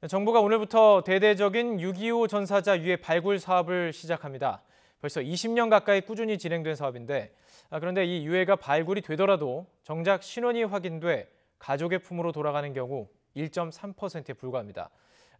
정부가 오늘부터 대대적인 6.25 전사자 유해 발굴 사업을 시작합니다. 벌써 20년 가까이 꾸준히 진행된 사업인데 그런데 이 유해가 발굴이 되더라도 정작 신원이 확인돼 가족의 품으로 돌아가는 경우 1.3%에 불과합니다.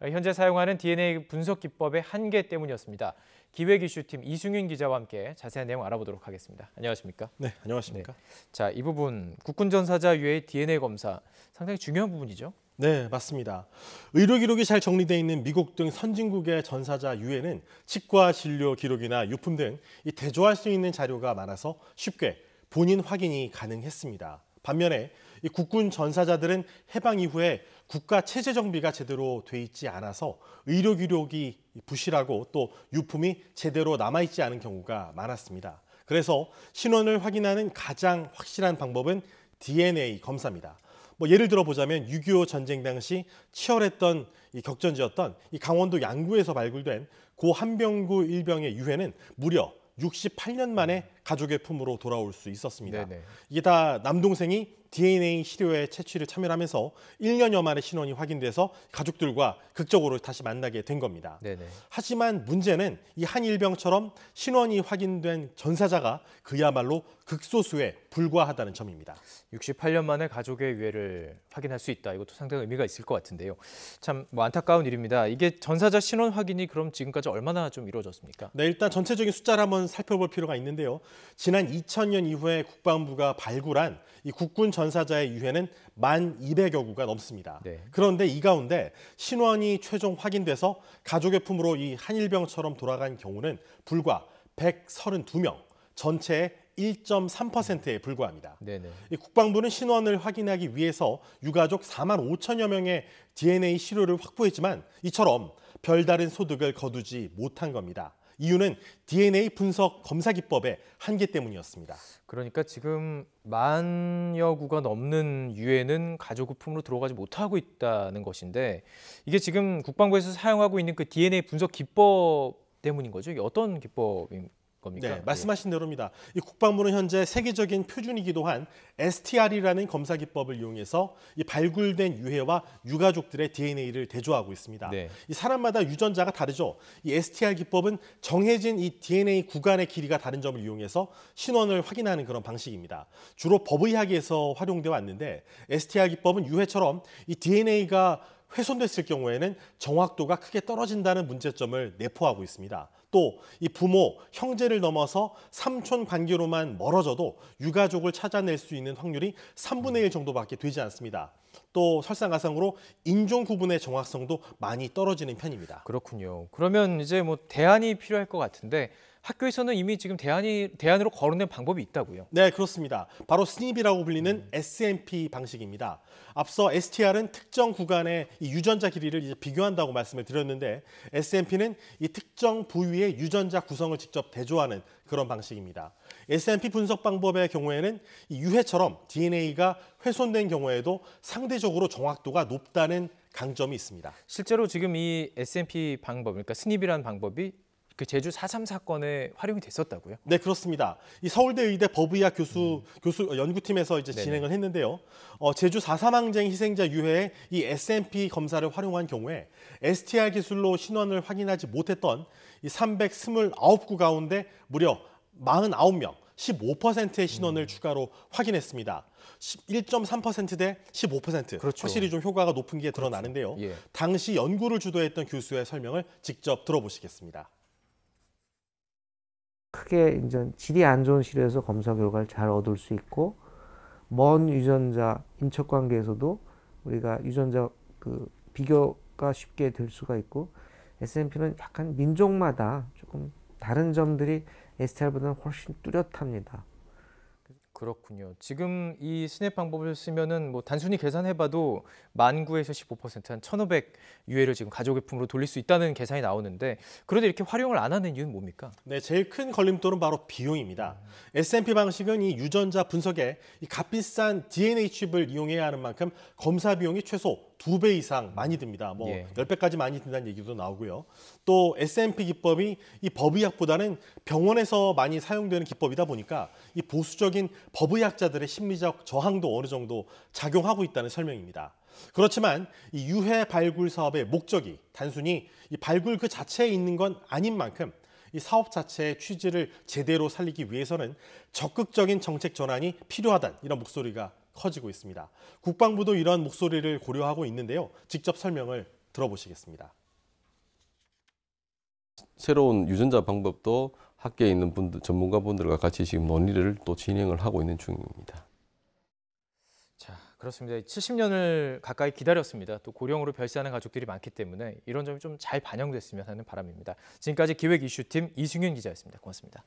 현재 사용하는 DNA 분석 기법의 한계 때문이었습니다. 기획 이슈팀 이승윤 기자와 함께 자세한 내용 알아보도록 하겠습니다. 안녕하십니까? 네, 안녕하십니까? 네. 자, 이 부분 국군 전사자 유해의 DNA 검사 상당히 중요한 부분이죠. 네, 맞습니다. 의료 기록이 잘 정리되어 있는 미국 등 선진국의 전사자 유해는 치과 진료 기록이나 유품 등 대조할 수 있는 자료가 많아서 쉽게 본인 확인이 가능했습니다. 반면에 이 국군 전사자들은 해방 이후에 국가 체제 정비가 제대로 돼 있지 않아서 의료 기록이 부실하고 또 유품이 제대로 남아있지 않은 경우가 많았습니다. 그래서 신원을 확인하는 가장 확실한 방법은 DNA 검사입니다. 예를 들어 보자면 6.25 전쟁 당시 치열했던 이 격전지였던 이 강원도 양구에서 발굴된 고 한병구 일병의 유해는 무려 68년 만에 가족의 품으로 돌아올 수 있었습니다. 네네. 이게 다 남동생이 DNA 시료에 채취를 참여하면서 1년여 만에 신원이 확인돼서 가족들과 극적으로 다시 만나게 된 겁니다. 네네. 하지만 문제는 이 한 일병처럼 신원이 확인된 전사자가 그야말로 극소수에 불과하다는 점입니다. 68년 만에 가족의 유해를 확인할 수 있다. 이것도 상당히 의미가 있을 것 같은데요. 참 안타까운 일입니다. 이게 전사자 신원 확인이 그럼 지금까지 얼마나 좀 이루어졌습니까? 네, 일단 전체적인 숫자를 한번 살펴볼 필요가 있는데요. 지난 2000년 이후에 국방부가 발굴한 이 국군 전사자의 유해는 1,200여 구가 넘습니다. 네. 그런데 이 가운데 신원이 최종 확인돼서 가족의 품으로 이 한일병처럼 돌아간 경우는 불과 132명, 전체의 1.3%에 불과합니다. 네네. 이 국방부는 신원을 확인하기 위해서 유가족 4만 5천여 명의 DNA 시료를 확보했지만 이처럼 별다른 소득을 거두지 못한 겁니다. 이유는 DNA 분석 검사 기법의 한계 때문이었습니다. 그러니까 지금 10,000여 구가 넘는 유해는 가족 품으로 들어가지 못하고 있다는 것인데 이게 지금 국방부에서 사용하고 있는 그 DNA 분석 기법 때문인 거죠? 이게 어떤 기법인 겁니까? 네, 말씀하신 대로입니다. 이 국방부는 현재 세계적인 표준이기도 한 STR이라는 검사 기법을 이용해서 이 발굴된 유해와 유가족들의 DNA를 대조하고 있습니다. 네. 이 사람마다 유전자가 다르죠. 이 STR 기법은 정해진 이 DNA 구간의 길이가 다른 점을 이용해서 신원을 확인하는 그런 방식입니다. 주로 법의학에서 활용되어 왔는데 STR 기법은 유해처럼 이 DNA가 훼손됐을 경우에는 정확도가 크게 떨어진다는 문제점을 내포하고 있습니다. 또 이 부모, 형제를 넘어서 삼촌 관계로만 멀어져도 유가족을 찾아낼 수 있는 확률이 3분의 1 정도밖에 되지 않습니다. 또 설상가상으로 인종 구분의 정확성도 많이 떨어지는 편입니다. 그렇군요. 그러면 이제 대안이 필요할 것 같은데 학교에서는 이미 지금 대안으로 거론된 방법이 있다고요? 네, 그렇습니다. 바로 스닙이라고 불리는 SMP 방식입니다. 앞서 STR은 특정 구간의 이 유전자 길이를 이제 비교한다고 말씀을 드렸는데 SMP는 이 특정 부위의 유전자 구성을 직접 대조하는 그런 방식입니다. SMP 분석 방법의 경우에는 이 유해처럼 DNA가 훼손된 경우에도 상대적으로 정확도가 높다는 강점이 있습니다. 실제로 지금 이 SMP 방법, 그러니까 스닙이라는 방법이 그 제주 4.3 사건에 활용이 됐었다고요? 네, 그렇습니다. 이 서울대 의대 법의학 교수 연구팀에서 이제 네네. 진행을 했는데요. 제주 4.3 항쟁 희생자 유해의 이 SMP 검사를 활용한 경우에 STR 기술로 신원을 확인하지 못했던 이 329구 가운데 무려 49명, 15%의 신원을 추가로 확인했습니다. 1.3%대 15%. 그렇죠. 확실히 좀 효과가 높은 게 드러나는데요. 예. 당시 연구를 주도했던 교수의 설명을 직접 들어보시겠습니다. 크게 이제 질이 안 좋은 시료에서 검사 결과를 잘 얻을 수 있고 먼 유전자 인척 관계에서도 우리가 유전자 비교가 쉽게 될 수가 있고 SNP는 약간 민족마다 조금 다른 점들이 STR보다는 훨씬 뚜렷합니다. 그렇군요. 지금 이 스냅 방법을 쓰면은 단순히 계산해봐도 19,000에서 15%, 한 1,500 유해를 지금 가족의 품으로 돌릴 수 있다는 계산이 나오는데 그런데 이렇게 활용을 안 하는 이유는 뭡니까? 네, 제일 큰 걸림돌은 바로 비용입니다. SMP 방식은 이 유전자 분석에 이 값비싼 DNA 칩을 이용해야 하는 만큼 검사 비용이 최소 2배 이상 많이 듭니다. 예. 10배까지 많이 든다는 얘기도 나오고요. 또 SMP 기법이 이 법의학보다는 병원에서 많이 사용되는 기법이다 보니까 이 보수적인 법의학자들의 심리적 저항도 어느 정도 작용하고 있다는 설명입니다. 그렇지만 이 유해 발굴 사업의 목적이 단순히 이 발굴 그 자체에 있는 건 아닌 만큼 이 사업 자체의 취지를 제대로 살리기 위해서는 적극적인 정책 전환이 필요하다는 이런 목소리가 커지고 있습니다. 국방부도 이런 목소리를 고려하고 있는데요. 직접 설명을 들어보시겠습니다. 새로운 유전자 방법도 학계에 있는 분들, 전문가분들과 같이 지금 논의를 또 진행을 하고 있는 중입니다. 자, 그렇습니다. 70년을 가까이 기다렸습니다. 또 고령으로 별세하는 가족들이 많기 때문에 이런 점이 좀 잘 반영됐으면 하는 바람입니다. 지금까지 기획 이슈팀 이승윤 기자였습니다. 고맙습니다.